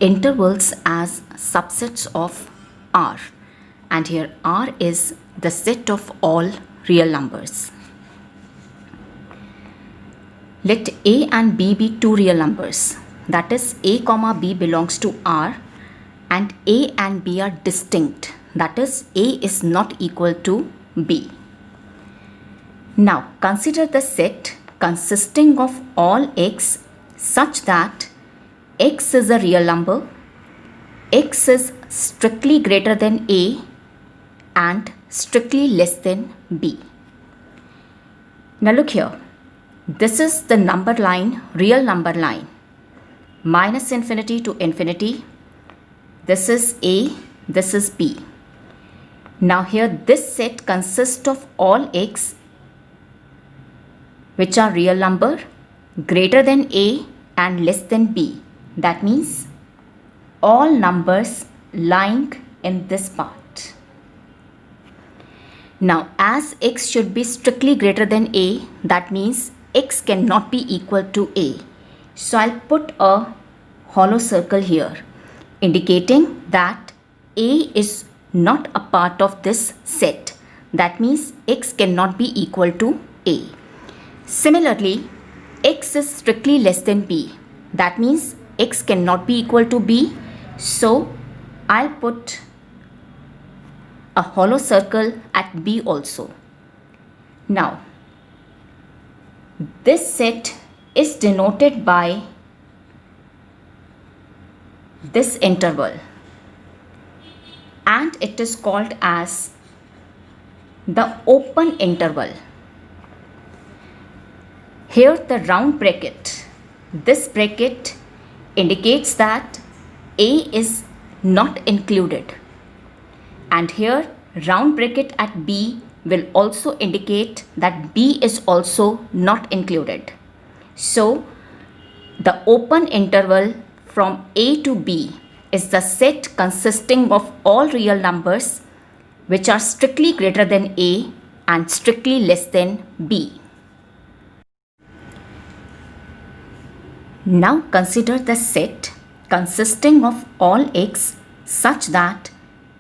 intervals as subsets of R, and here R is the set of all real numbers. Let A and B be two real numbers, that is A comma B belongs to R and A and B are distinct, that is A is not equal to B. Now consider the set consisting of all x such that x is a real number, x is strictly greater than A and strictly less than B. Now look here, this is the number line, real number line, minus infinity to infinity. This is A, this is B. Now here this set consists of all x which are real number greater than A and less than B. That means all numbers lying in this part. Now as x should be strictly greater than A, that means x cannot be equal to A. So I'll put a hollow circle here indicating that A is not a part of this set. That means x cannot be equal to A. Similarly, x is strictly less than B. That means x cannot be equal to B. So I'll put a hollow circle at B also. Now, this set is denoted by this interval and it is called as the open interval. Here the round bracket, this bracket indicates that A is not included, and here round bracket at B will also indicate that B is also not included. So the open interval from A to B is the set consisting of all real numbers which are strictly greater than A and strictly less than B. Now consider the set consisting of all x such that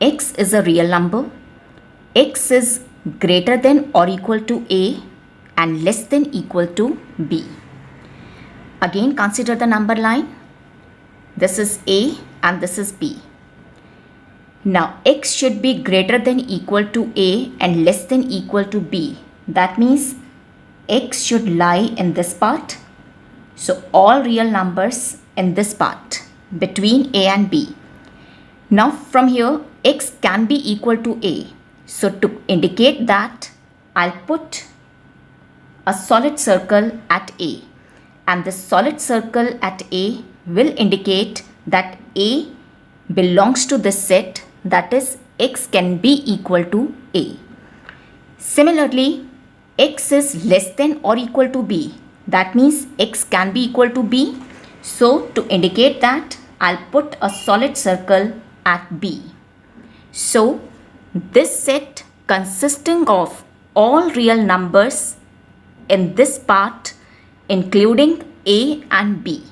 x is a real number, x is greater than or equal to A and less than equal to B. Again consider the number line. This is A and this is B. Now x should be greater than equal to A and less than equal to B. That means x should lie in this part. So all real numbers in this part between A and B. Now from here x can be equal to A. So to indicate that, I'll put a solid circle at A, and this solid circle at A will indicate that A belongs to this set, that is x can be equal to A. Similarly, x is less than or equal to B. That means x can be equal to B. So to indicate that, I'll put a solid circle at B. So this set consisting of all real numbers in this part including A and B,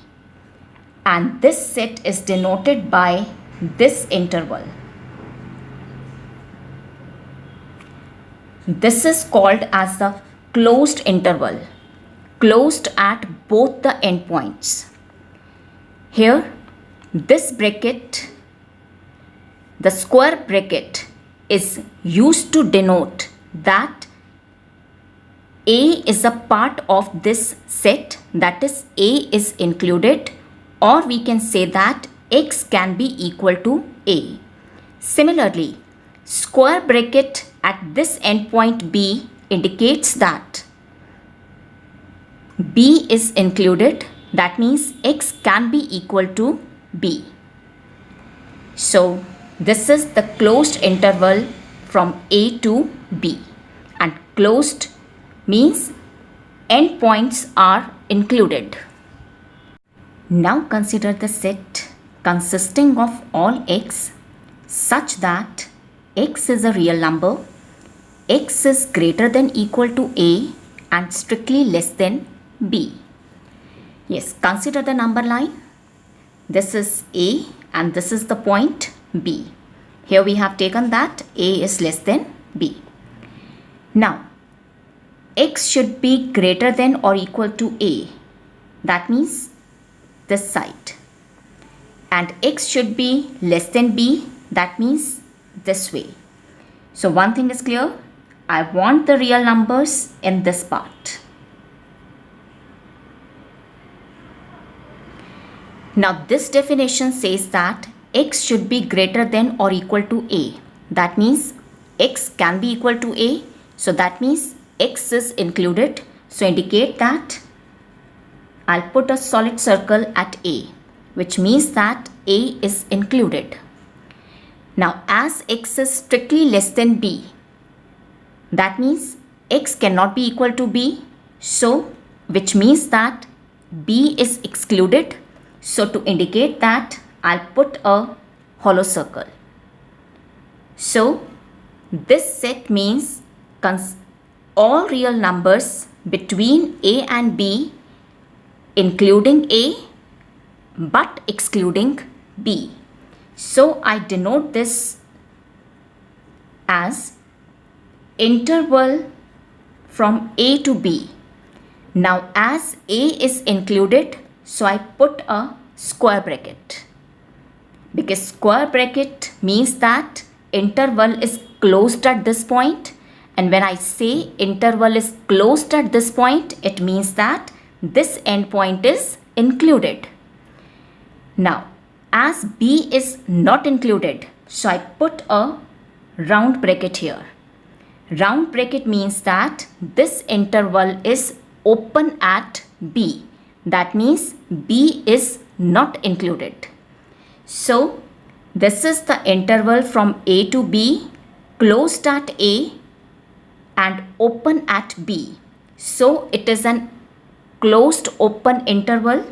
and this set is denoted by this interval. This is called as the closed interval, closed at both the endpoints. Here this bracket, the square bracket, is used to denote that A is a part of this set, that is A is included, or we can say that x can be equal to A. Similarly, square bracket at this endpoint B indicates that B is included, that means x can be equal to B. So this is the closed interval from A to B, and closed means endpoints are included. Now consider the set consisting of all x such that x is a real number, x is greater than equal to A and strictly less than B. Yes, consider the number line. This is A and this is the point B. Here we have taken that A is less than B. Now, X should be greater than or equal to A. That means this side. And X should be less than B. That means this way. So one thing is clear. I want the real numbers in this part. Now this definition says that X should be greater than or equal to A. That means X can be equal to A. So that means X is included. So indicate that I'll put a solid circle at A, which means that A is included. Now as X is strictly less than B, that means X cannot be equal to B. So which means that B is excluded. So to indicate that, I'll put a hollow circle. So this set means all real numbers between A and B, including A but excluding B. So I denote this as interval from A to B. Now as A is included, so I put a square bracket, because square bracket means that interval is closed at this point, and when I say interval is closed at this point, it means that this endpoint is included. Now as B is not included, so I put a round bracket here. Round bracket means that this interval is open at B. That means B is not included. So this is the interval from A to B, closed at A and open at B. So it is an closed open interval,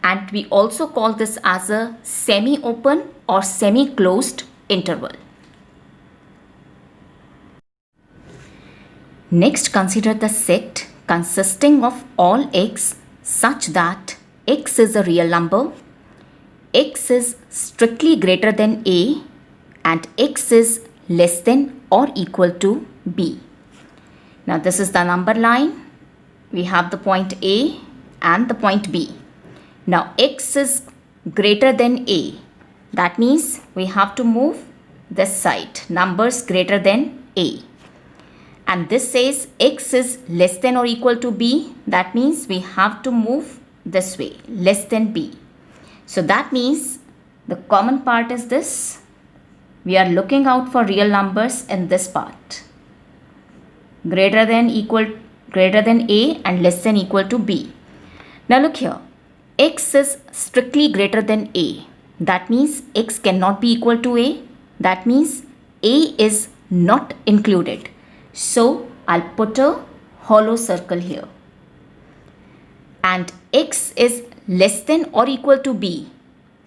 and we also call this as a semi-open or semi-closed interval. Next, consider the set consisting of all X such that X is a real number, X is strictly greater than A, and X is less than or equal to B. Now this is the number line. We have the point A and the point B. Now X is greater than A. That means we have to move this side, numbers greater than A. And this says X is less than or equal to B. That means we have to move this way, less than B. So that means the common part is this. We are looking out for real numbers in this part. Greater than A and less than equal to B. Now look here. X is strictly greater than A. That means X cannot be equal to A. That means A is not included. So I'll put a hollow circle here. And X is less than or equal to B.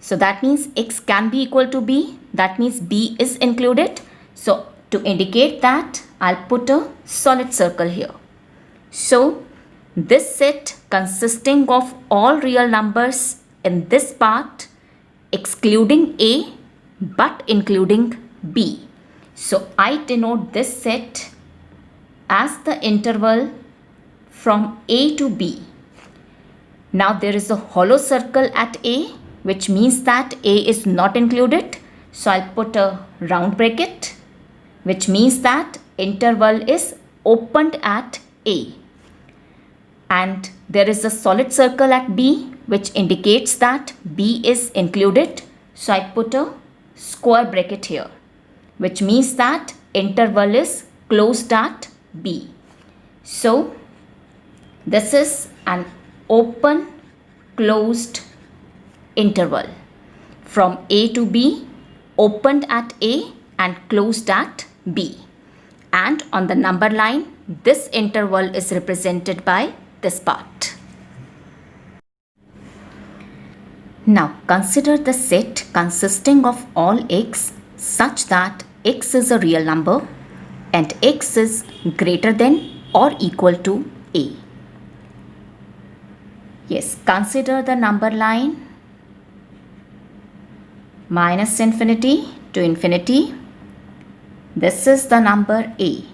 So that means X can be equal to B. That means B is included. So to indicate that, I'll put a solid circle here. So this set consisting of all real numbers in this part, excluding A but including B. So I denote this set as the interval from A to B. Now there is a hollow circle at A, which means that A is not included. So I'll put a round bracket, which means that interval is opened at A. And there is a solid circle at B, which indicates that B is included. So I put a square bracket here, which means that interval is closed at B. So this is an open closed interval from A to B, opened at A and closed at B. And on the number line, this interval is represented by this part. Now consider the set consisting of all X such that X is a real number and X is greater than or equal to A. Yes, consider the number line minus infinity to infinity. This is the number a.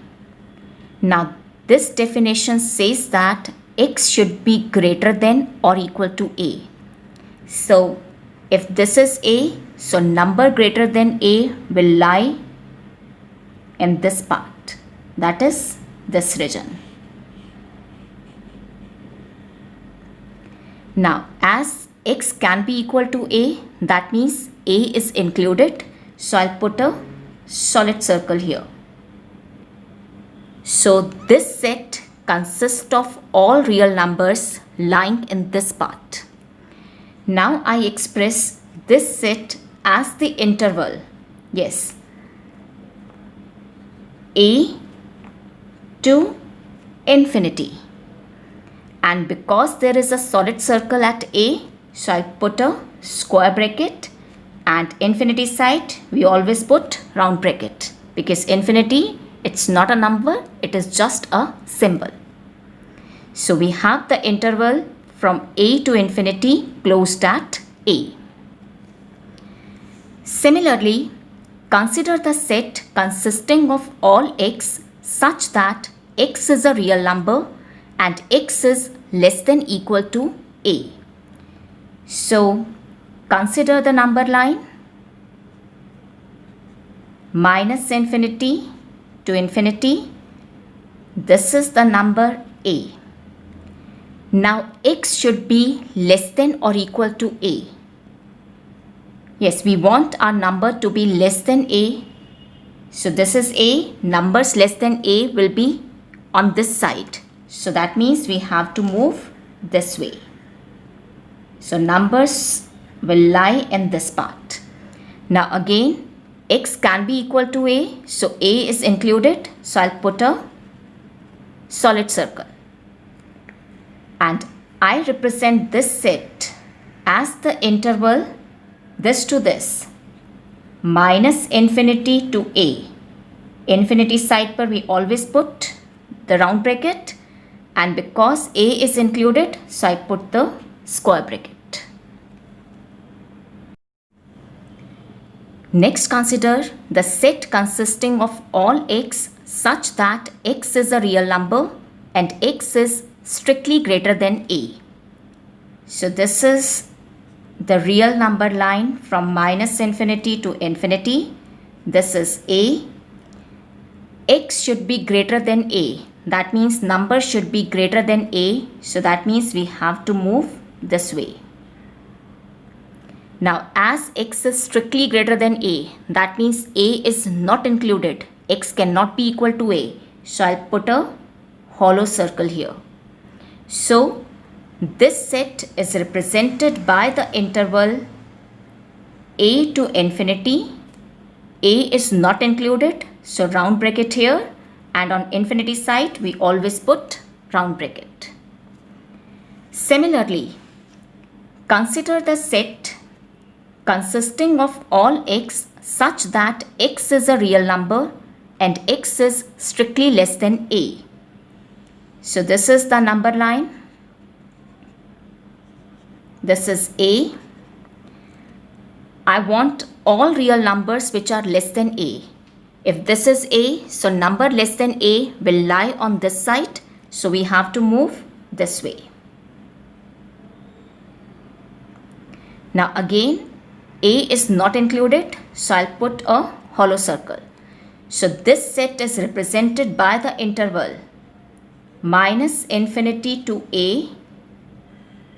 Now this definition says that x should be greater than or equal to a. So if this is a, so number greater than a will lie in this part, that is this region. Now as x can be equal to a, that means a is included, so I'll put a solid circle here. So this set consists of all real numbers lying in this part. Now I express this set as the interval, yes, a to infinity. And because there is a solid circle at a, so I'll put a square bracket, and infinity side we always put round bracket, because infinity, it's not a number, it is just a symbol. So we have the interval from a to infinity closed at a. Similarly, consider the set consisting of all x such that x is a real number and x is less than equal to a. So consider the number line minus infinity to infinity. This is the number a. Now x should be less than or equal to a. Yes, we want our number to be less than a. So this is a, numbers less than a will be on this side. So that means we have to move this way. So numbers will lie in this part. Now again, x can be equal to a, so a is included, so I'll put a solid circle. And I represent this set as the interval this to this, minus infinity to a. Infinity side पर we always put the round bracket, and because a is included, so I put the square bracket. Next, consider the set consisting of all x such that x is a real number and x is strictly greater than a. So this is the real number line from minus infinity to infinity. This is a. X should be greater than a. That means number should be greater than a. So that means we have to move this way. Now as x is strictly greater than a, that means a is not included. X cannot be equal to a. So I'll put a hollow circle here. So this set is represented by the interval a to infinity. A is not included, so round bracket here, and on infinity side we always put round bracket. Similarly, consider the set consisting of all x such that x is a real number and x is strictly less than a. So this is the number line. This is a. I want all real numbers which are less than a. If this is a, so number less than a will lie on this side. So we have to move this way. Now again, a is not included, so I'll put a hollow circle. So this set is represented by the interval minus infinity to a,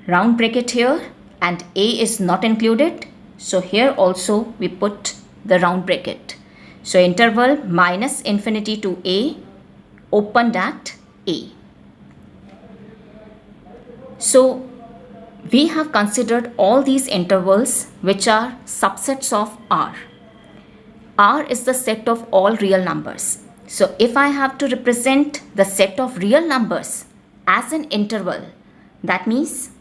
round bracket here, and a is not included, so here also we put the round bracket. So interval minus infinity to a, opened at a. So we have considered all these intervals which are subsets of R. R is the set of all real numbers. So if I have to represent the set of real numbers as an interval, that means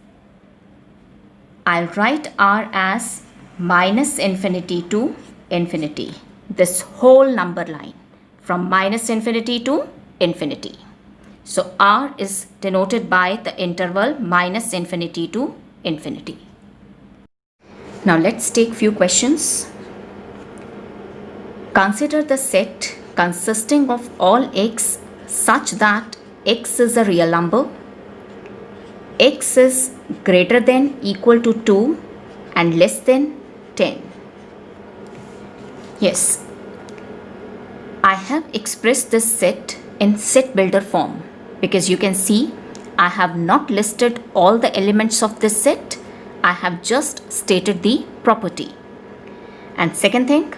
I'll write R as minus infinity to infinity. This whole number line from minus infinity to infinity. So R is denoted by the interval minus infinity to infinity. Now let's take few questions. Consider the set consisting of all x such that x is a real number, x is greater than equal to 2 and less than 10. Yes, I have expressed this set in set builder form because you can see I have not listed all the elements of this set. I have just stated the property. And second thing,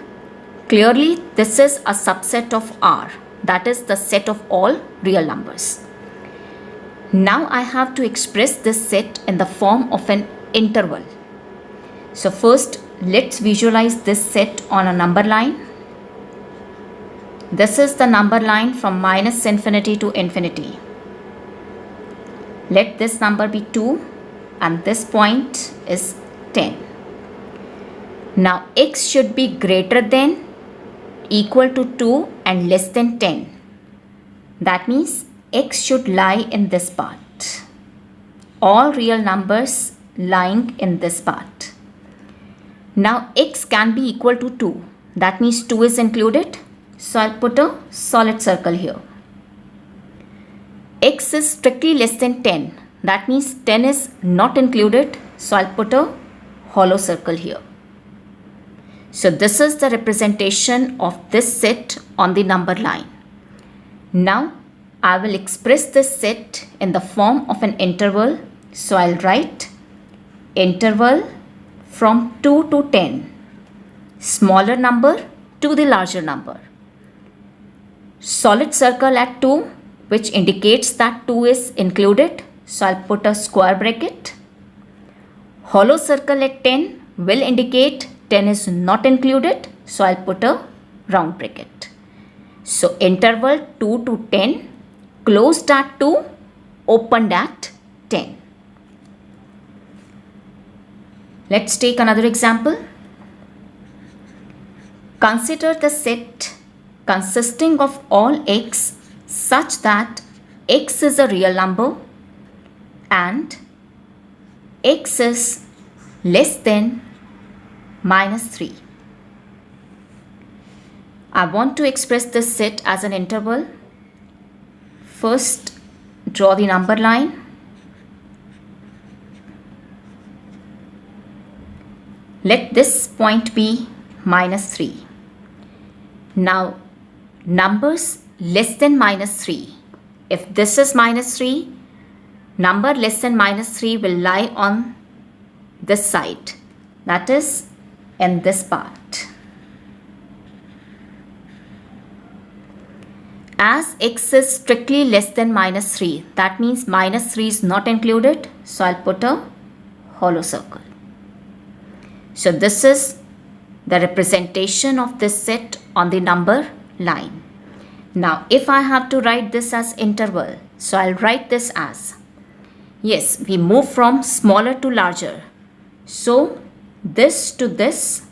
clearly this is a subset of R, that is the set of all real numbers. Now I have to express this set in the form of an interval. So first let's visualize this set on a number line. This is the number line from minus infinity to infinity. Let this number be 2 and this point is 10. Now x should be greater than equal to 2 and less than 10. That means x should lie in this part. All real numbers lying in this part. Now x can be equal to 2. That means 2 is included. So I'll put a solid circle here. X is strictly less than 10. That means 10 is not included. So I'll put a hollow circle here. So this is the representation of this set on the number line. Now I will express this set in the form of an interval. So I'll write interval from 2 to 10. Smaller number to the larger number. Solid circle at 2, which indicates that 2 is included. So I'll put a square bracket. Hollow circle at 10 will indicate 10 is not included. So I'll put a round bracket. So interval 2 to 10, closed at 2, opened at 10. Let's take another example. Consider the set consisting of all x such that x is a real number and x is less than minus 3. I want to express this set as an interval. First, draw the number line. Let this point be minus 3. Now, numbers less than minus 3. If this is minus 3, number less than minus 3 will lie on this side. That is in this part. As x is strictly less than minus 3, that means minus 3 is not included. So I'll put a hollow circle. So this is the representation of this set on the number line. Now if I have to write this as interval, so I'll write this as, yes, we move from smaller to larger. So this to this,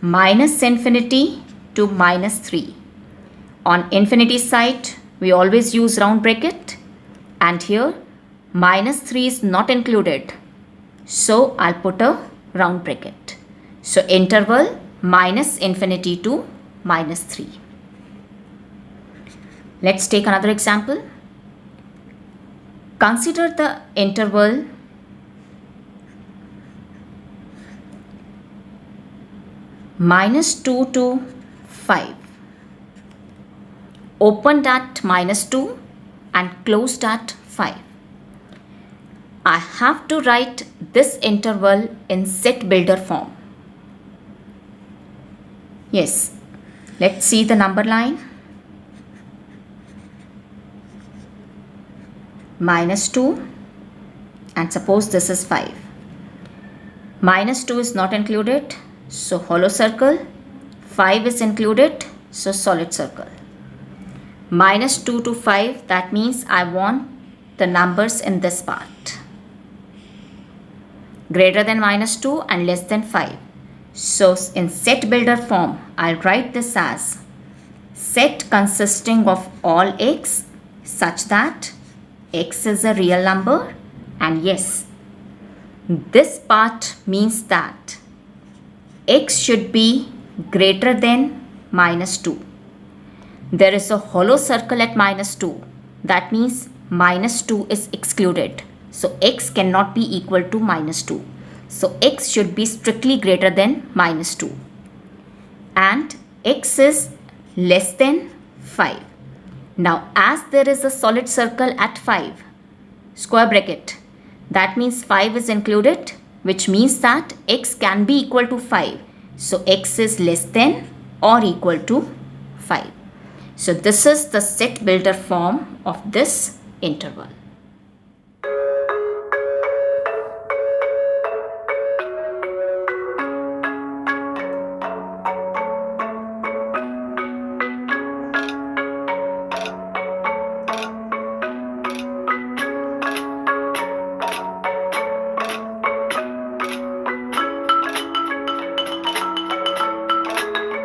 minus infinity to minus 3. On infinity side, we always use round bracket, and here minus 3 is not included. So I'll put a round bracket. So interval minus infinity to minus 3. Let's take another example. Consider the interval minus 2 to 5. Opened at minus 2 and closed at 5. I have to write this interval in set builder form. Yes, let's see the number line. Minus 2 and suppose this is 5. Minus 2 is not included, so hollow circle. 5 is included, so solid circle. Minus 2 to 5, that means I want the numbers in this part. Greater than minus 2 and less than 5. So in set builder form, I'll write this as set consisting of all x such that x is a real number, and yes, this part means that x should be greater than minus 2. There is a hollow circle at minus 2. That means minus 2 is excluded. So x cannot be equal to minus 2. So x should be strictly greater than minus 2. And x is less than 5. Now as there is a solid circle at 5, square bracket, that means 5 is included, which means that x can be equal to 5. So x is less than or equal to 5. So this is the set builder form of this interval.